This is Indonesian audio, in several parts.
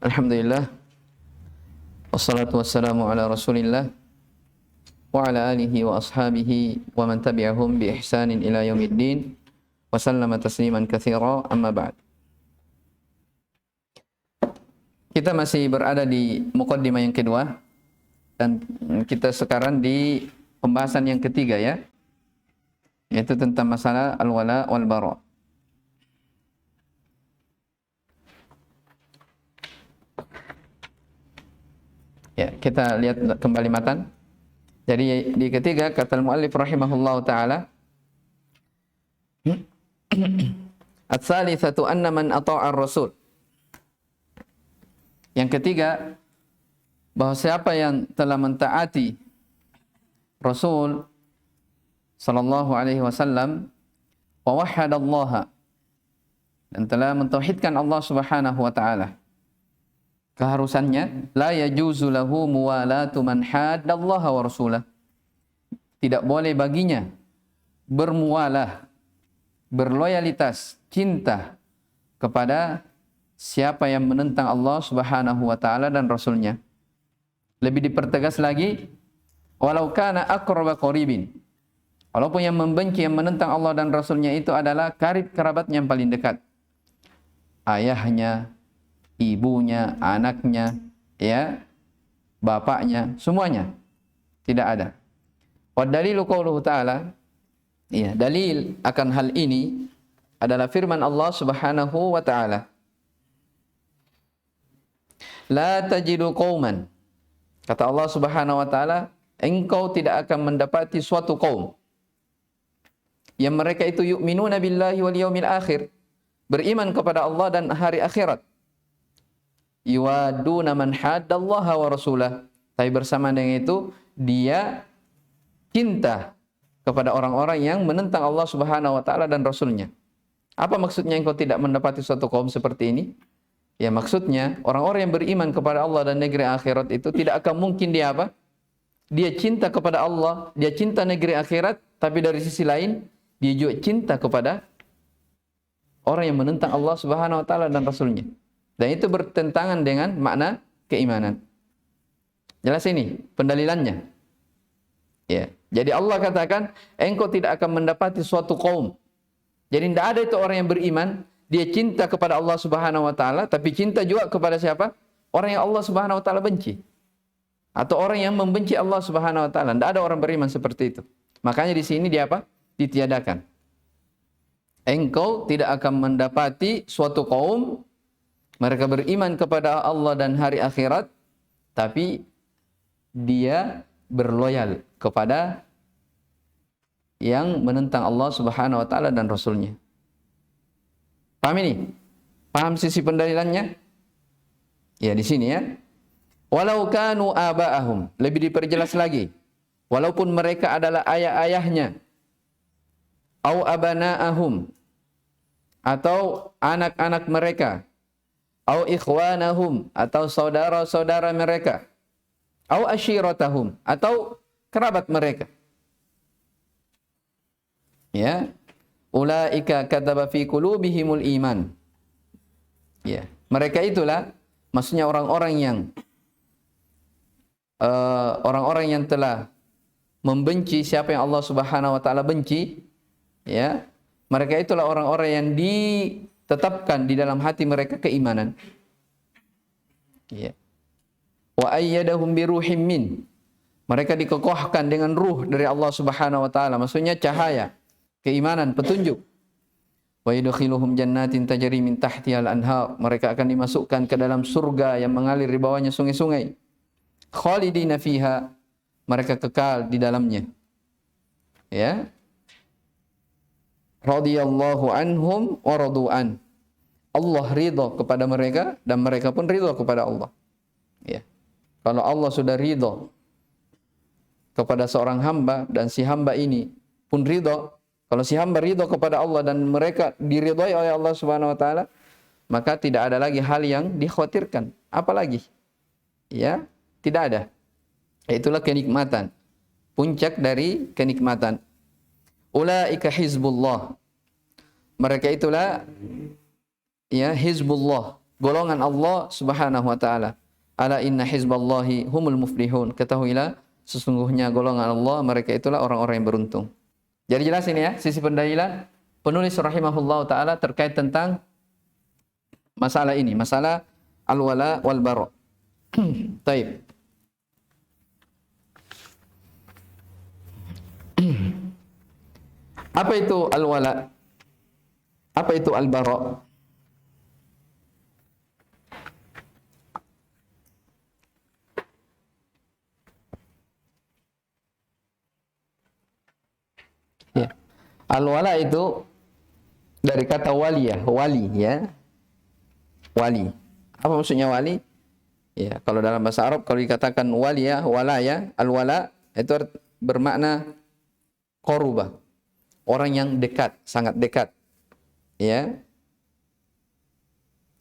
Alhamdulillah, wassalatu wassalamu ala rasulillah wa ala alihi wa ashabihi wa man tabi'ahum bi ihsanin ila yaumiddin wa sallama tasliman katsira, amma ba'd. Kita masih berada di muqaddimah yang kedua dan kita sekarang di pembahasan yang ketiga, ya, yaitu tentang masalah al-wala wal bara. Ya, kita lihat kembali matan. Jadi di ketiga kata al-muallif rahimahullahu taala, ats-tsalitsatu anna man ata'a ar-rasul. Yang ketiga, bahwa siapa yang telah mentaati Rasul sallallahu alaihi wasallam wa wahhadallaha, dan telah mentauhidkan Allah Subhanahu wa taala, keharusannya la yajuzu lahu muwalatu man haddallaha wa rasulah. Tidak boleh baginya bermualah, berloyalitas, cinta kepada siapa yang menentang Allah Subhanahu wa taala dan rasulnya. Lebih dipertegas lagi, walau kana aqraba qaribin. Walaupun yang membenci, yang menentang Allah dan rasulnya itu adalah karib kerabatnya yang paling dekat. Ayahnya, ibunya, anaknya, ya, bapaknya, semuanya. Tidak ada. Wa dalilu qauluhu ta'ala, ya, dalil akan hal ini adalah firman Allah Subhanahu wa ta'ala. La tajidu qauman, kata Allah Subhanahu wa ta'ala, engkau tidak akan mendapati suatu kaum yang mereka itu yu'minuna billahi wal yaumil akhir, beriman kepada Allah dan hari akhirat, yuwaduna man haddallaha wa rasulah, tapi bersama dengan itu dia cinta kepada orang-orang yang menentang Allah Subhanahu wa taala dan rasulnya. Apa maksudnya engkau tidak mendapati suatu kaum seperti ini? Ya, maksudnya orang-orang yang beriman kepada Allah dan negeri akhirat itu tidak akan mungkin dia apa? Dia cinta kepada Allah, dia cinta negeri akhirat, tapi dari sisi lain dia juga cinta kepada orang yang menentang Allah Subhanahu wa taala dan rasulnya. Dan itu bertentangan dengan makna keimanan. Jelas ini pendalilannya. Ya. Jadi Allah katakan, engkau tidak akan mendapati suatu kaum. Jadi tidak ada itu orang yang beriman, dia cinta kepada Allah Subhanahu wa taala, tapi cinta juga kepada siapa? Orang yang Allah Subhanahu wa taala benci. Atau orang yang membenci Allah Subhanahu wa taala. Tidak ada orang beriman seperti itu. Makanya di sini dia apa? Ditiadakan. Engkau tidak akan mendapati suatu kaum mereka beriman kepada Allah dan hari akhirat, tapi dia berloyal kepada yang menentang Allah Subhanahu wa taala dan rasulnya. Paham ini? Paham sisi pendalilannya? Ya, di sini ya. Walau kanu aba'ahum, lebih diperjelas lagi. Walaupun mereka adalah ayah-ayahnya, au abana'ahum, atau anak-anak mereka, au ikhwanahum, atau saudara-saudara mereka, au ashiratahum, atau kerabat mereka. Ya, ulaika kataba fi qulubihimul iman. Ya, mereka itulah maksudnya orang-orang yang telah membenci siapa yang Allah Subhanahu wa taala benci, ya. Mereka itulah orang-orang yang ditetapkan di dalam hati mereka keimanan. Ya. Wa ayyadahum bi ruhim min. Mereka dikokohkan dengan ruh dari Allah Subhanahu wa taala, maksudnya cahaya, keimanan, petunjuk. Wa yudkhiluhum jannatin tajri min tahtihal anhar. Mereka akan dimasukkan ke dalam surga yang mengalir di bawahnya sungai-sungai. Khalidina fiha. Mereka kekal di dalamnya. Ya. Radhiyallahu anhum wa radu'an. Allah ridha kepada mereka dan mereka pun ridha kepada Allah. Ya. Kalau Allah sudah ridha kepada seorang hamba dan si hamba ini pun ridha, kalau si hamba ridha kepada Allah dan mereka diridhai oleh Allah Subhanahu wa taala, maka tidak ada lagi hal yang dikhawatirkan. Apalagi? Ya, tidak ada. Itulah kenikmatan. Puncak dari kenikmatan. Ulaika hizbullah. Mereka itulah ya hizbullah, golongan Allah Subhanahu wa taala. Ala inna hizballahi humul muflihun. Ketahuilah sesungguhnya golongan Allah mereka itulah orang-orang yang beruntung. Jadi jelas ini ya sisi pendalilan penulis rahimahullah taala terkait tentang masalah ini, masalah al-wala wal bara. Taib. Apa itu al-wala? Apa itu al-bara? Ya. Al-wala itu dari kata wali ya, wali ya. Wali. Apa maksudnya wali? Ya, kalau dalam bahasa Arab kalau dikatakan wali ya, wala ya, al-wala itu bermakna qaruba. Orang yang dekat, sangat dekat. Ya.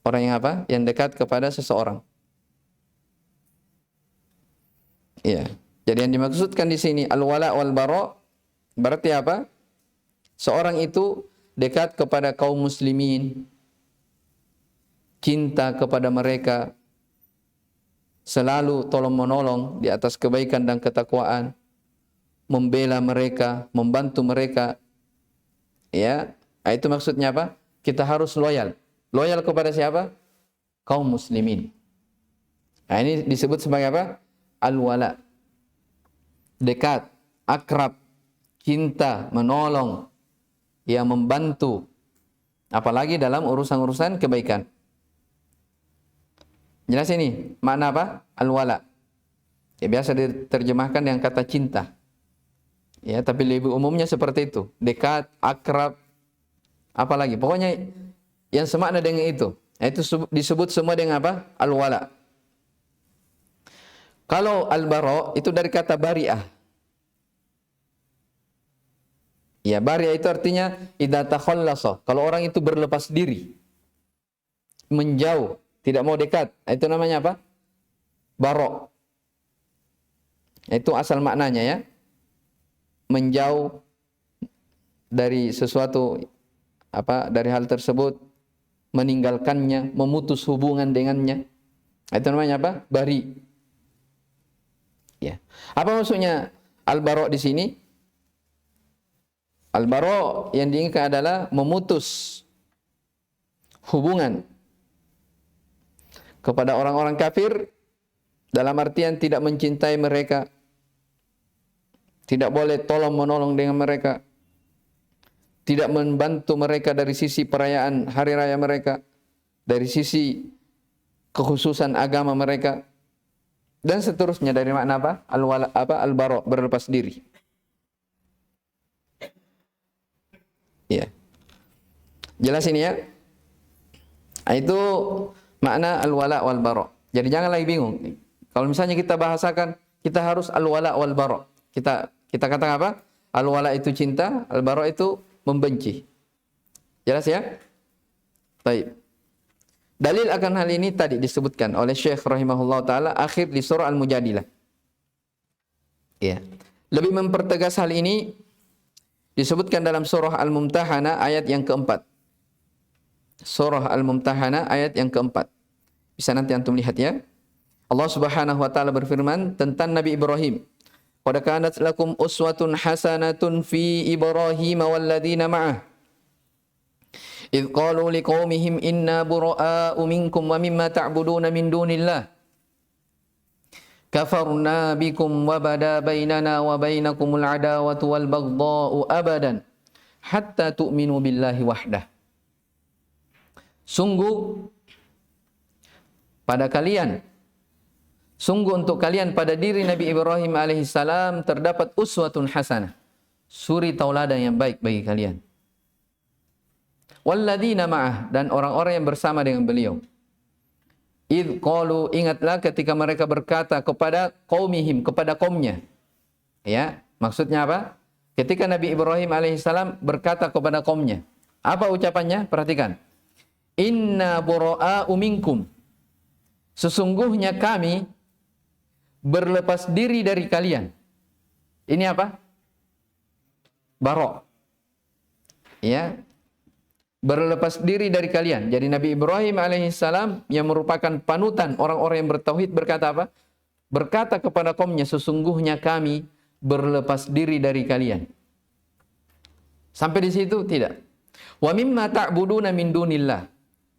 Orang yang apa? Yang dekat kepada seseorang. Ya. Jadi yang dimaksudkan di sini al-wala wal bara berarti apa? Seorang itu dekat kepada kaum muslimin, cinta kepada mereka, selalu tolong-menolong di atas kebaikan dan ketakwaan, membela mereka, membantu mereka. Ya, itu maksudnya apa? Kita harus loyal. Loyal kepada siapa? Kaum muslimin. Nah, ini disebut sebagai apa? Al-wala. Dekat, akrab, cinta, menolong, ya membantu. Apalagi dalam urusan-urusan kebaikan. Jelas ini makna apa? Al-wala. Ya, biasa diterjemahkan dengan kata cinta. Ya, tapi lebih umumnya seperti itu. Dekat, akrab, apalagi. Pokoknya yang semakna dengan itu. Itu disebut semua dengan apa? Al-wala. Kalau al-bara itu dari kata bari'ah. Ya, bari'ah itu artinya idza takhallasa. Kalau orang itu berlepas diri, menjauh, tidak mau dekat. Itu namanya apa? Bara. Itu asal maknanya ya. Menjauh dari sesuatu apa dari hal tersebut, meninggalkannya, memutus hubungan dengannya. Itu namanya apa? Bari. Ya. Apa maksudnya al-bara di sini? Al-bara yang diinginkan adalah memutus hubungan kepada orang-orang kafir dalam artian tidak mencintai mereka. Tidak boleh tolong-menolong dengan mereka. Tidak membantu mereka dari sisi perayaan hari raya mereka. Dari sisi kekhususan agama mereka. Dan seterusnya dari makna apa? Al-wala, apa? Al-bara, berlepas diri. Ya. Jelas ini ya? Itu makna al-wala wal bara. Jadi jangan lagi bingung. Kalau misalnya kita bahasakan, kita harus al-wala wal bara. Kita katakan apa? Al-wala itu cinta, al-bara itu membenci. Jelas ya? Baik. Dalil akan hal ini tadi disebutkan oleh Syekh rahimahullah taala akhir di surah Al-Mujadilah. Ya. Lebih mempertegas hal ini disebutkan dalam surah Al-Mumtahanah ayat yang keempat. Surah Al-Mumtahanah ayat yang keempat. Bisa nanti antum lihat ya. Allah Subhanahu wa taala berfirman tentang Nabi Ibrahim. Qad kanat lakum uswatun hasanatun fi Ibrahim walladzina ma'ah. Idh qalu liqaumihim inna bura'a'u minkum wa mimma ta'buduna min dunillah. Kafarna bikum wa bada bainana wa bainakumul adawatu wal baghdha'u abadan hatta tu'minu billahi wahdah. Sungguh pada kalian, sungguh untuk kalian pada diri Nabi Ibrahim alaihissalam terdapat uswatun hasanah, suri tauladan yang baik bagi kalian. Walladzina ma'ah, dan orang-orang yang bersama dengan beliau. Idh qalu, ingatlah ketika mereka berkata kepada qaumihim, kepada kaumnya. Ya, maksudnya apa? Ketika Nabi Ibrahim alaihissalam berkata kepada kaumnya. Apa ucapannya? Perhatikan. Inna bura'a'u minkum. Sesungguhnya kami berlepas diri dari kalian. Ini apa? Bara'. Ya. berlepas diri dari kalian. Jadi Nabi Ibrahim alaihissalam yang merupakan panutan orang-orang yang bertauhid berkata apa? Berkata kepada kaumnya, sesungguhnya kami berlepas diri dari kalian. Sampai di situ tidak. Wa mimma ta'buduna min dunillah.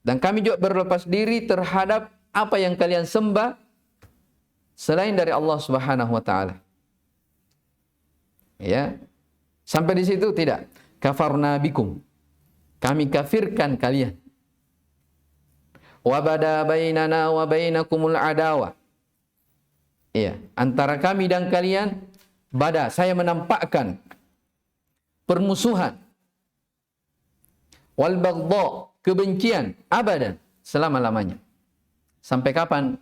Dan kami juga berlepas diri terhadap apa yang kalian sembah selain dari Allah Subhanahu wa taala. Ya. Sampai di situ tidak. Kafarna bikum. Kami kafirkan kalian. Wa bada bainana wa bainakumul adawa. Iya, antara kami dan kalian bada, saya menampakkan permusuhan. Wal baghdha, kebencian abadan, selama-lamanya. Sampai kapan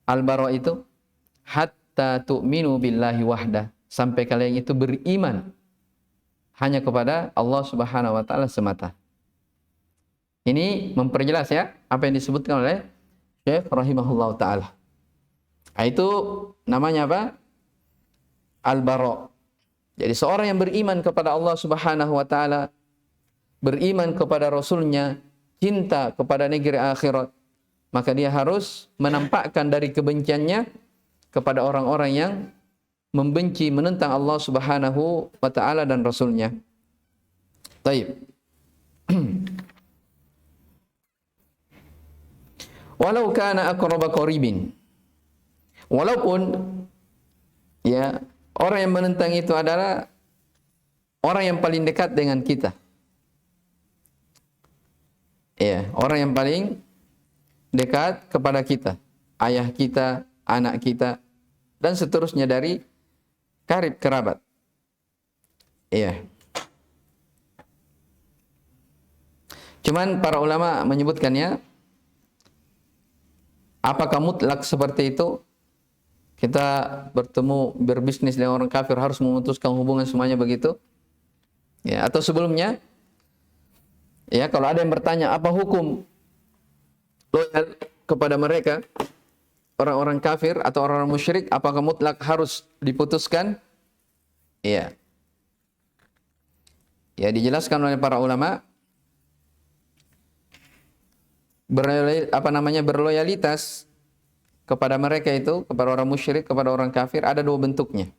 al-bara itu? Hatta tu'minu billahi wahdah, sampai kalian itu beriman hanya kepada Allah Subhanahu wa taala semata. Ini memperjelas ya apa yang disebutkan oleh Syekh rahimahullah taala. Itu namanya apa? Al-bara. Jadi seorang yang beriman kepada Allah Subhanahu wa taala, beriman kepada Rasulnya, cinta kepada negeri akhirat, maka dia harus menampakkan dari kebenciannya kepada orang-orang yang membenci, menentang Allah Subhanahu wa taala dan Rasulnya. Baik. Walau kana aqraba qaribin. Walaupun ya orang yang menentang itu adalah orang yang paling dekat dengan kita. Ya, orang yang paling dekat kepada kita, ayah kita, anak kita, dan seterusnya dari karib kerabat. Iya. Cuman para ulama menyebutkannya, apakah mutlak seperti itu? Kita bertemu berbisnis dengan orang kafir harus memutuskan hubungan semuanya begitu? Ya, atau sebelumnya? Ya, kalau ada yang bertanya apa hukum loyal kepada mereka, orang-orang kafir atau orang-orang musyrik, apakah mutlak harus diputuskan? Iya. Ya, dijelaskan oleh para ulama, berloyalitas kepada mereka itu, kepada orang musyrik, kepada orang kafir, ada dua bentuknya.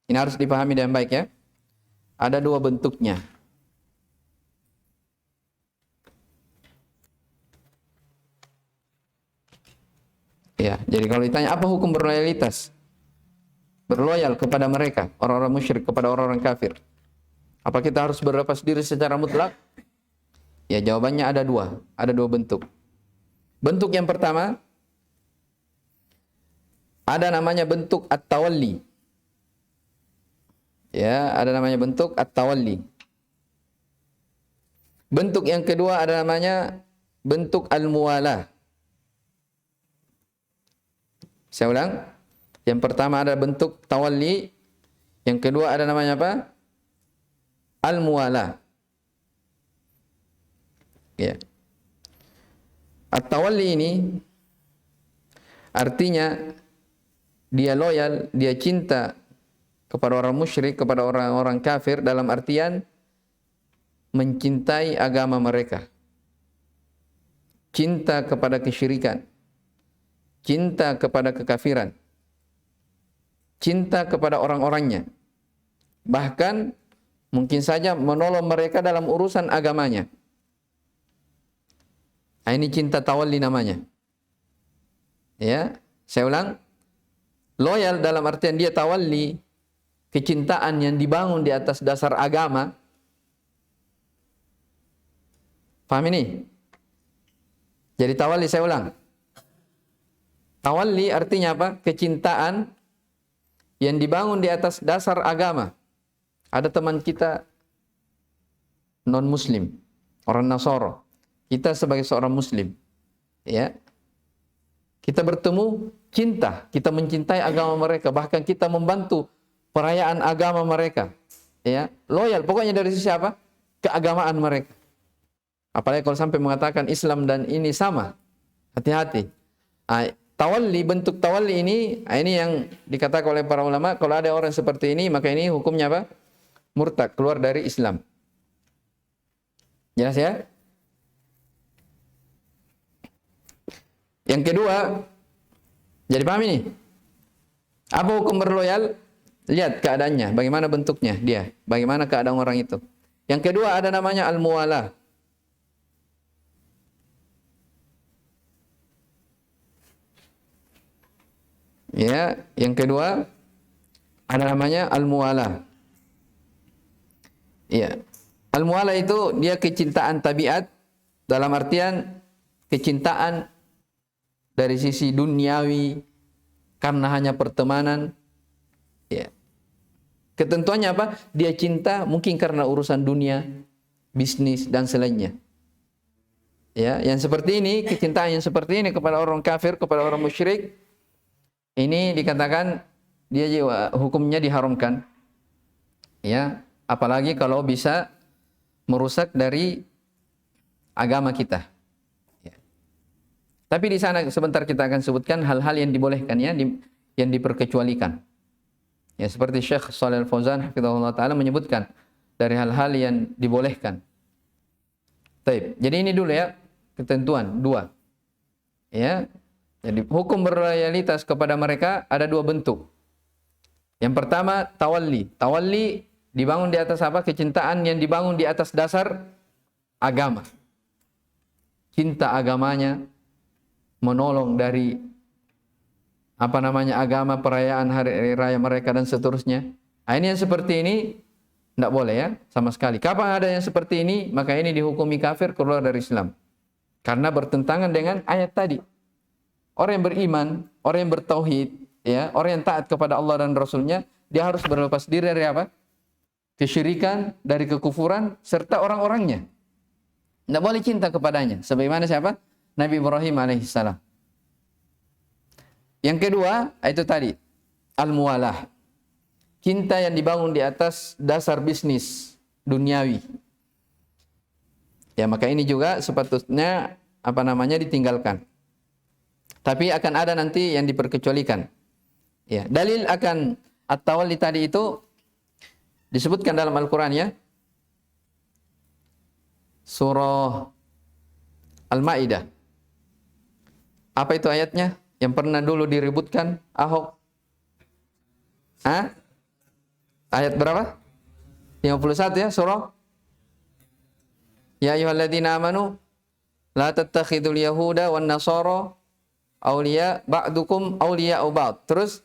Ini harus dipahami dengan baik ya. Ada dua bentuknya. Ya, jadi kalau ditanya apa hukum berloyalitas? Berloyal kepada mereka, orang-orang musyrik, kepada orang-orang kafir. Apa kita harus berlepas diri secara mutlak? Ya, jawabannya ada dua bentuk. Bentuk yang pertama, ada namanya bentuk at-tawalli. Ya, ada namanya bentuk at-tawalli. Bentuk yang kedua ada namanya bentuk al-muwalah. Saya ulang. Yang pertama ada bentuk tawalli, yang kedua ada namanya apa? Al-muwalah. Ya. At-tawalli ini artinya dia loyal, dia cinta kepada orang musyrik, kepada orang-orang kafir, dalam artian mencintai agama mereka, cinta kepada kesyirikan, cinta kepada kekafiran, cinta kepada orang-orangnya, bahkan mungkin saja menolong mereka dalam urusan agamanya. Ini cinta tawalli namanya. Ya, saya ulang. Loyal dalam artian dia tawalli, kecintaan yang dibangun di atas dasar agama. Paham ini? Jadi tawalli, saya ulang. Tawalli artinya apa? Kecintaan yang dibangun di atas dasar agama. Ada teman kita non-muslim, orang Nasara. Kita sebagai seorang muslim, ya, kita bertemu, cinta, kita mencintai agama mereka, bahkan kita membantu perayaan agama mereka, ya, loyal. Pokoknya dari sisi apa? Keagamaan mereka. Apalagi kalau sampai mengatakan Islam dan ini sama, hati-hati. Tawalli, bentuk tawalli ini yang dikatakan oleh para ulama, kalau ada orang seperti ini, maka ini hukumnya apa? Murtad, keluar dari Islam. Jelas ya? Yang kedua, jadi paham ini? Apa hukum berloyal? Lihat keadaannya, bagaimana bentuknya dia, bagaimana keadaan orang itu. Yang kedua ada namanya al-muwalah. Ya, yang kedua ada namanya al-muwalah. Ya. Al-muwalah itu dia kecintaan tabiat dalam artian kecintaan dari sisi duniawi karena hanya pertemanan. Ya. Ketentuannya apa? Dia cinta mungkin karena urusan dunia, bisnis dan selainnya. Ya, yang seperti ini, kecintaan yang seperti ini kepada orang kafir, kepada orang musyrik, ini dikatakan dia juga hukumnya diharamkan. Ya, apalagi kalau bisa merusak dari agama kita. Ya. Tapi di sana sebentar kita akan sebutkan hal-hal yang dibolehkan ya, yang diperkecualikan. Ya, seperti Syekh Shalih Al-Fauzan hafizahullah taala menyebutkan dari hal-hal yang dibolehkan. Baik. Jadi ini dulu ya, ketentuan dua. Ya. Jadi hukum berloyalitas kepada mereka ada dua bentuk. Yang pertama tawalli. Tawalli dibangun di atas apa? Kecintaan yang dibangun di atas dasar agama. Cinta agamanya, menolong dari agama, perayaan hari raya mereka dan seterusnya. Nah, ini yang seperti ini tidak boleh ya sama sekali. Kapan ada yang seperti ini, maka ini dihukumi kafir, keluar dari Islam. Karena bertentangan dengan ayat tadi. Orang yang beriman, orang yang bertauhid, ya, orang yang taat kepada Allah dan Rasulnya, dia harus berlepas diri dari apa? Kesyirikan, dari kekufuran, serta orang-orangnya. Tidak boleh cinta kepadanya. Sebagaimana siapa? Nabi Ibrahim alaihissalam. Yang kedua, itu tadi, al-muwalah. Cinta yang dibangun di atas dasar bisnis duniawi. Ya, maka ini juga sepatutnya ditinggalkan. Tapi akan ada nanti yang diperkecualikan. Ya, dalil akan at-tawalli tadi itu disebutkan dalam Al-Qur'an ya. Surah Al-Maidah. Apa itu ayatnya? Yang pernah dulu diributkan Ahok. Ayat berapa? 51 ya, surah. Ya ayyuhalladzina amanu la tattakhidul yahuda wan nasara awliya ba'dukum awliya'u ba'd. Terus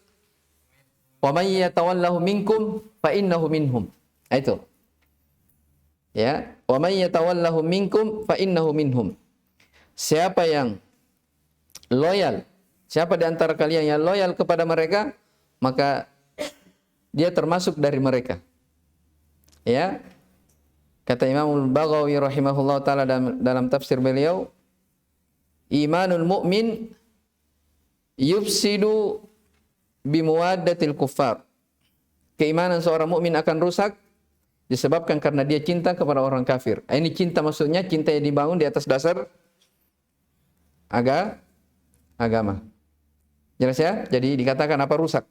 wa may yatawallahu minkum fa innahu minhum. Itu. Ya, wa may yatawallahu minkum fa innahu minhum. Siapa yang loyal, siapa di antara kalian yang loyal kepada mereka, maka dia termasuk dari mereka. Ya. Kata Imam Al-Baghawi rahimahullah taala dalam tafsir beliau, imanul mu'min yufsidu bimuwaddatil kuffar. Keimanan seorang mukmin akan rusak disebabkan karena dia cinta kepada orang kafir. Ini cinta maksudnya cinta yang dibangun di atas dasar agama. Jelas ya? Jadi dikatakan apa rusak?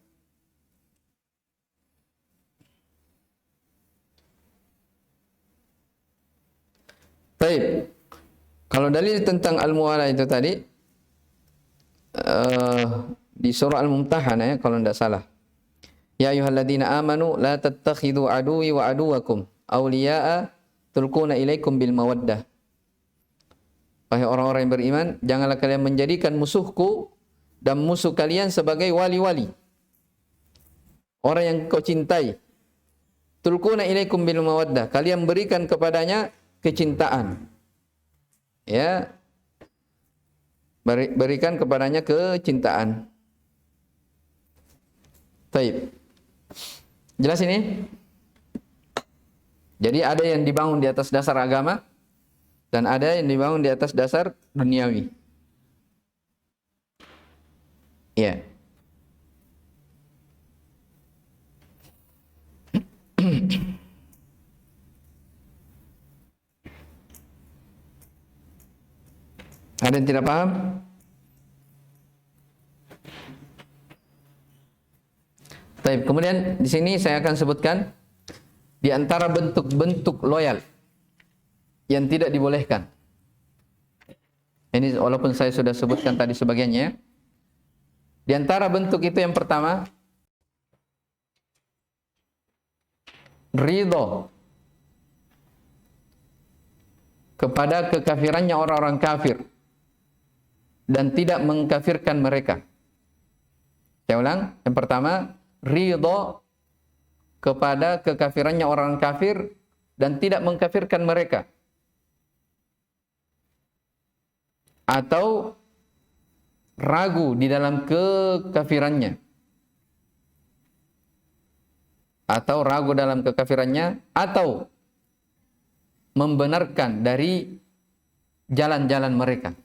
Baik. Kalau dalil tentang al-muwalah itu tadi di surah Al-Mumtahanah ya, kalau tidak salah. Ya ayyuhalladzina amanu la tattakhidhu aduwwi wa aduwakum awliya'a tulquna ilaikum bil mawaddah. Wahai orang-orang yang beriman, janganlah kalian menjadikan musuhku dan musuh kalian sebagai wali-wali. Orang yang kau cintai. Tulquna ilaikum bil mawaddah. Kalian berikan kepadanya kecintaan. Ya. Berikan kepadanya kecintaan. Baik. Jelas ini? Jadi ada yang dibangun di atas dasar agama dan ada yang dibangun di atas dasar duniawi. Ya. Ada yang tidak paham? Baik, kemudian di sini saya akan sebutkan di antara bentuk-bentuk loyal. yang tidak dibolehkan. Ini walaupun saya sudah sebutkan tadi sebagiannya. Di antara bentuk itu yang pertama, ridho kepada kekafirannya orang-orang kafir dan tidak mengkafirkan mereka. Saya ulang, yang pertama, ridho kepada kekafirannya orang kafir dan tidak mengkafirkan mereka. Atau ragu di dalam kekafirannya. Atau ragu dalam kekafirannya, atau membenarkan dari jalan-jalan mereka.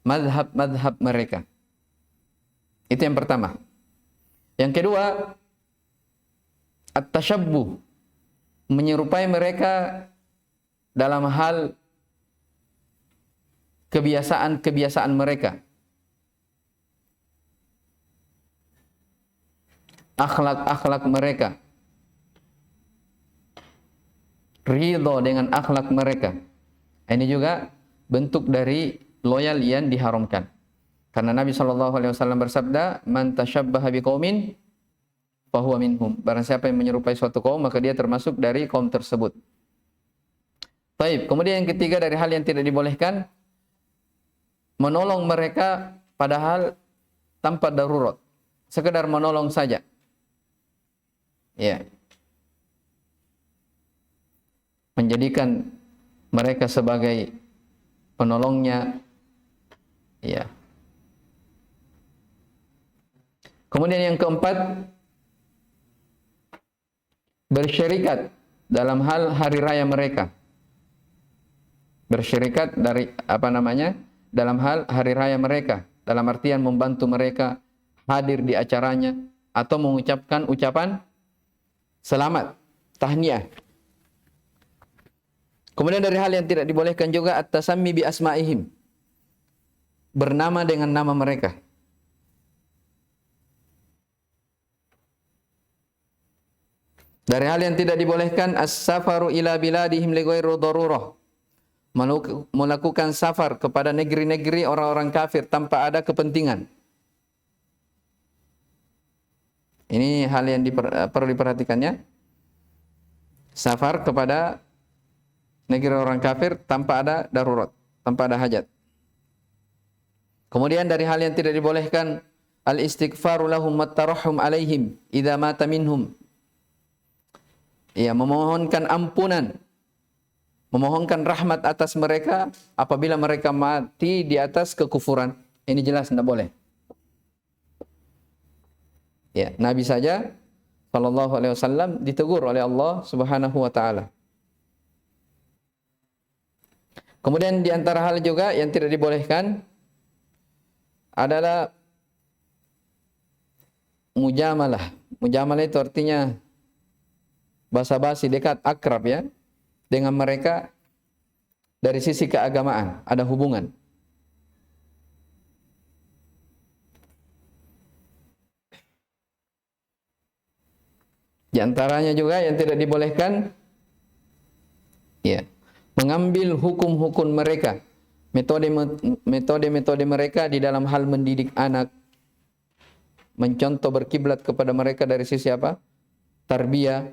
Madhab mereka. Itu yang pertama. Yang kedua, at-tashabbuh, menyerupai mereka dalam hal kebiasaan-kebiasaan mereka, akhlak-akhlak mereka, ridho dengan akhlak mereka. Ini juga bentuk dari loyal yang diharamkan. Karena Nabi SAW bersabda, "Man tashabbaha biqaumin fahuwa minhum." Barang siapa yang menyerupai suatu kaum, maka dia termasuk dari kaum tersebut. Baik, kemudian yang ketiga dari hal yang tidak dibolehkan, menolong mereka padahal tanpa darurat, sekedar menolong saja. Ya. Menjadikan mereka sebagai penolongnya. Ya. Kemudian yang keempat, bersyirikat dalam hal hari raya mereka. Bersyirikat dalam hal hari raya mereka, dalam artian membantu mereka hadir di acaranya atau mengucapkan ucapan selamat, tahniah. Kemudian dari hal yang tidak dibolehkan juga at-tasammi bi asma'ihim, bernama dengan nama mereka. Dari hal yang tidak dibolehkan as-safaru ila biladihim li ghairi darurah, melakukan safar kepada negeri-negeri orang-orang kafir tanpa ada kepentingan. Ini hal yang perlu diperhatikannya. Safar kepada negeri orang kafir tanpa ada darurat, tanpa ada hajat. Kemudian dari hal yang tidak dibolehkan, al-istighfaru lahum wat-tarahhum alaihim idza mata minhum. Ya, memohonkan ampunan, memohonkan rahmat atas mereka apabila mereka mati di atas kekufuran. Ini jelas tidak boleh. Ya, Nabi saja sallallahu alaihi wasallam ditegur oleh Allah Subhanahu wa taala. Kemudian di antara hal juga yang tidak dibolehkan adalah mujamalah. Mujamalah itu artinya basa-basi, dekat, akrab ya dengan mereka dari sisi keagamaan, ada hubungan. Di antaranya juga yang tidak dibolehkan, ya, mengambil hukum-hukum mereka, metode-metode mereka di dalam hal mendidik anak, mencontoh berkiblat kepada mereka dari sisi apa? Tarbiyah,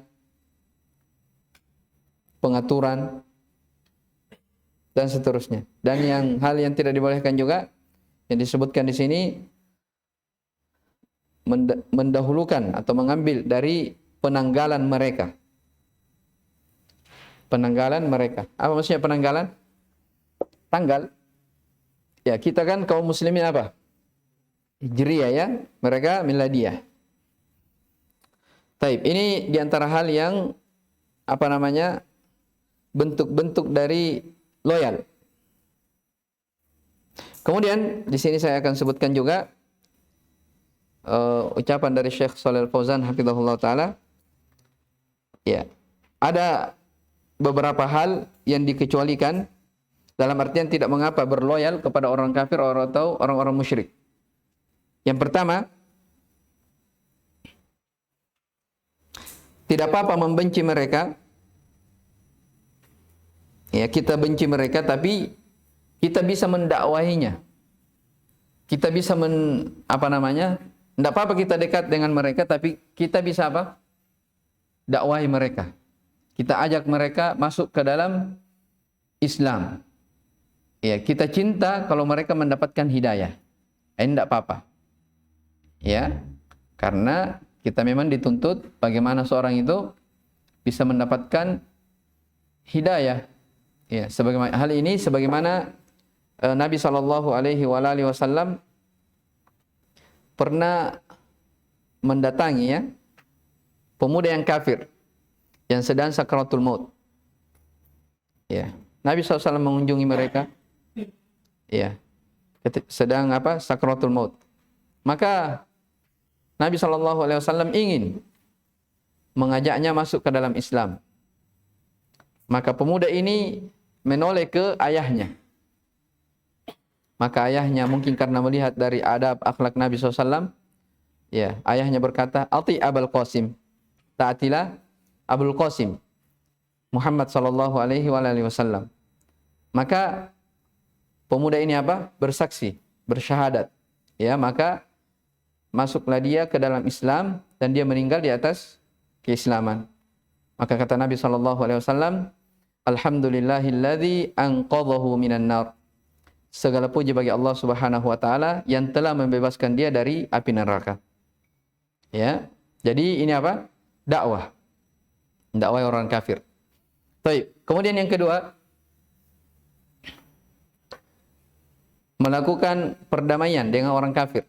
pengaturan, dan seterusnya. Dan hal yang tidak dibolehkan juga yang disebutkan di sini, mendahulukan atau mengambil dari penanggalan mereka. Penanggalan mereka. Apa maksudnya penanggalan? Tanggal. Ya, kita kan kaum muslimin apa? Hijriyah ya, mereka miladiyah. Taib, ini diantara hal yang bentuk-bentuk dari loyal. Kemudian di sini saya akan sebutkan juga ucapan dari Syekh Shalih Al-Fauzan hafizahullah taala. Ya, ada beberapa hal yang dikecualikan dalam artian tidak mengapa berloyal kepada orang kafir atau orang-orang musyrik. Yang pertama, tidak apa-apa membenci mereka Ya, kita benci mereka tapi kita bisa mendakwahinya. Kita bisa enggak apa-apa kita dekat dengan mereka tapi kita bisa apa? Dakwahi mereka. Kita ajak mereka masuk ke dalam Islam. Ya, kita cinta kalau mereka mendapatkan hidayah. Enggak apa-apa. Ya. Karena kita memang dituntut bagaimana seorang itu bisa mendapatkan hidayah. Ya, sebagaimana hal ini sebagaimana Nabi sallallahu alaihi wasallam pernah mendatangi ya pemuda yang kafir yang sedang sakratul maut. Ya, Nabi SAW mengunjungi mereka. Ya, sedang sakratul maut. Maka Nabi SAW ingin mengajaknya masuk ke dalam Islam. Maka pemuda ini menoleh ke ayahnya. Maka ayahnya mungkin karena melihat dari adab akhlak Nabi SAW, ya, ayahnya berkata, "Ati Abul Qasim." Taatilah Abul Qasim, Muhammad sallallahu alaihi wasallam. Maka pemuda ini bersaksi, bersyahadat. Ya, maka masuklah dia ke dalam Islam dan dia meninggal di atas keislaman. Maka kata Nabi sallallahu alaihi wasallam, "Alhamdulillahilladzi anqadhahu minan nar." Segala puji bagi Allah Subhanahu wa taala yang telah membebaskan dia dari api neraka. Ya. Jadi ini dakwah. Dakwah orang kafir. Baik. Kemudian yang kedua, melakukan perdamaian dengan orang kafir.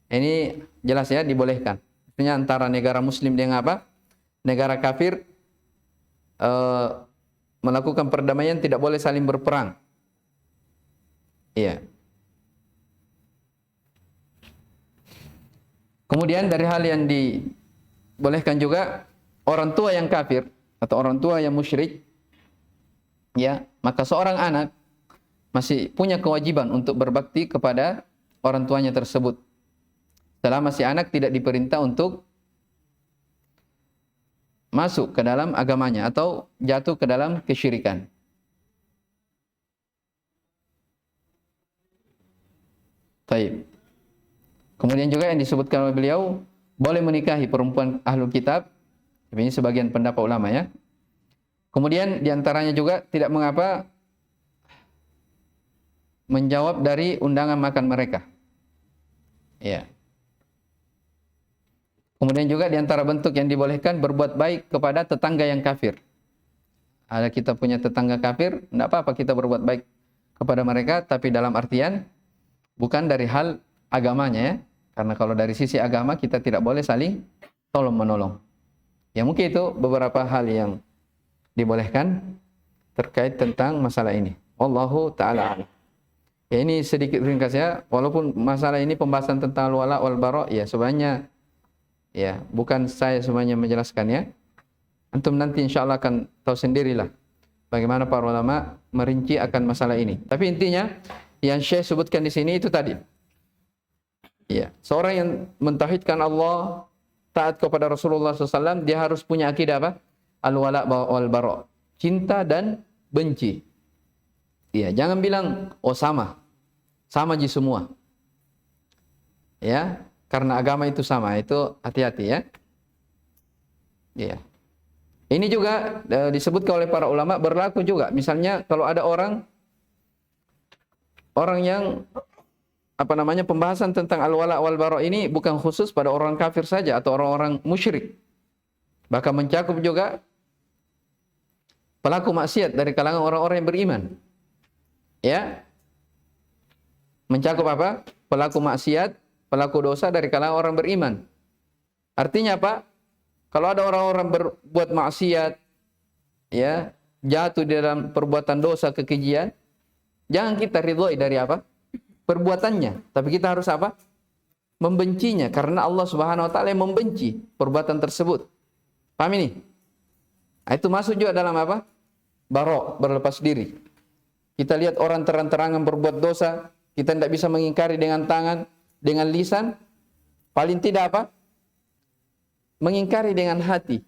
Ini jelas ya dibolehkan. Maksudnya antara negara muslim dengan negara kafir melakukan perdamaian, tidak boleh saling berperang. Iya. Kemudian dari hal yang dibolehkan juga orang tua yang kafir atau orang tua yang musyrik, ya, maka seorang anak masih punya kewajiban untuk berbakti kepada orang tuanya tersebut. Selama si anak tidak diperintah untuk masuk ke dalam agamanya atau jatuh ke dalam kesyirikan. Baik. Kemudian juga yang disebutkan oleh beliau, boleh menikahi perempuan ahlul kitab. Ini sebagian pendapat ulama ya. Kemudian diantaranya juga tidak mengapa menjawab dari undangan makan mereka. Ya. Kemudian juga diantara bentuk yang dibolehkan berbuat baik kepada tetangga yang kafir. Ada kita punya tetangga kafir, tidak apa-apa kita berbuat baik kepada mereka, tapi dalam artian bukan dari hal agamanya ya. Karena kalau dari sisi agama kita tidak boleh saling tolong-menolong. Ya mungkin itu beberapa hal yang dibolehkan terkait tentang masalah ini. Wallahu ta'ala a'lam. Ya ini sedikit ringkas ya, walaupun masalah ini pembahasan tentang al-wala wal bara ya sebenarnya ya bukan saya semuanya menjelaskan ya. Antum nanti insyaallah akan tahu sendirilah bagaimana para ulama merinci akan masalah ini. Tapi intinya yang Syekh sebutkan di sini itu tadi. Ya, seorang yang mentauhidkan Allah, taat kepada Rasulullah SAW, dia harus punya akidah al-wala wal bara, cinta dan benci. Ya, jangan bilang oh sama ji semua. Ya, karena agama itu sama, itu hati-hati ya. Ya. Ini juga disebutkan oleh para ulama berlaku juga. Misalnya kalau ada orang yang pembahasan tentang al-wala wal bara ini bukan khusus pada orang kafir saja atau orang-orang musyrik. Bahkan mencakup juga pelaku maksiat dari kalangan orang-orang yang beriman. Ya. Mencakup pelaku maksiat, pelaku dosa dari kalangan orang beriman. Artinya apa? Kalau ada orang-orang berbuat maksiat, ya, jatuh di dalam perbuatan dosa, kekejian, jangan kita ridhoi dari perbuatannya, tapi kita harus membencinya karena Allah Subhanahu wa taala yang membenci perbuatan tersebut. Paham ini? Nah, itu masuk juga dalam Barok, berlepas diri. Kita lihat orang terang-terangan berbuat dosa, kita tidak bisa mengingkari dengan tangan, dengan lisan, paling tidak mengingkari dengan hati.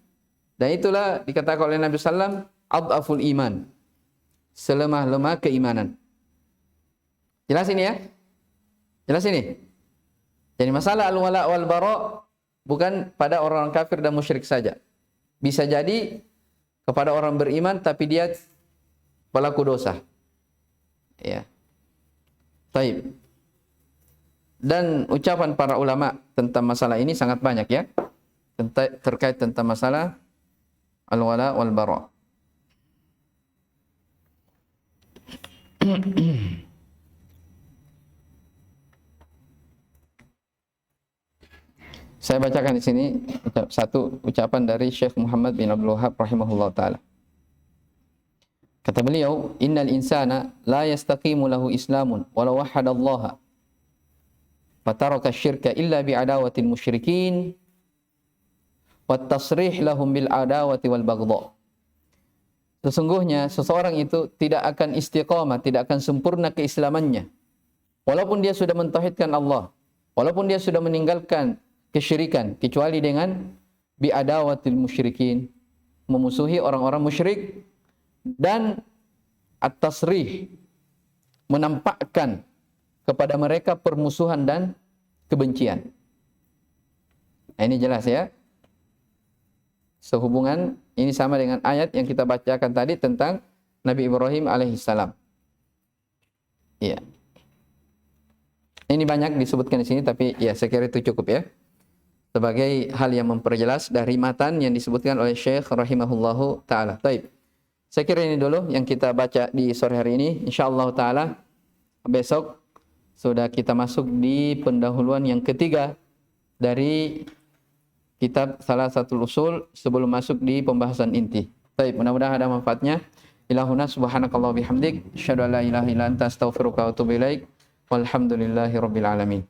Dan itulah dikatakan oleh Nabi sallallahu alaihi wasallam adhaful iman. selemah-lemah keimanan. Jelas ini ya? Jelas ini? Jadi masalah al-wala wal bara bukan pada orang kafir dan musyrik saja. Bisa jadi kepada orang beriman tapi dia pelaku dosa. Ya. Taib. Dan ucapan para ulama tentang masalah ini sangat banyak ya. Terkait tentang masalah al-wala wal bara. Saya bacakan di sini satu ucapan dari Syekh Muhammad bin Abdul Wahhab rahimahullah taala. Kata beliau, "Innal insana la yastaqimu lahu islamun walau wahhada Allah. Fataraka syirka illa bi'adawatil musyrikin wat tasrih lahum bil adawati wal baghdha." Sesungguhnya seseorang itu tidak akan istiqamah, tidak akan sempurna keislamannya walaupun dia sudah mentauhidkan Allah, walaupun dia sudah meninggalkan kesyirikan, kecuali dengan bi'adawatil musyrikin, memusuhi orang-orang musyrik, dan at-tasrih, menampakkan kepada mereka permusuhan dan kebencian. Nah, ini jelas ya. Sehubungan ini sama dengan ayat yang kita bacakan tadi tentang Nabi Ibrahim alaihissalam. Iya. Ini banyak disebutkan di sini, tapi ya saya kira itu cukup ya. Sebagai hal yang memperjelas dari matan yang disebutkan oleh Syekh rahimahullahu ta'ala. Taib. Saya kira ini dulu yang kita baca di sore hari ini. InsyaAllah ta'ala besok sudah kita masuk di pendahuluan yang ketiga dari kitab salah satu usul sebelum masuk di pembahasan inti. Taib. Mudah-mudahan ada manfaatnya. Ilahuna subhanakallah bihamdik. Asyhadu an la ilaha illa anta astaghfiruka wa atubu ilaik. Walhamdulillahi rabbil alamin.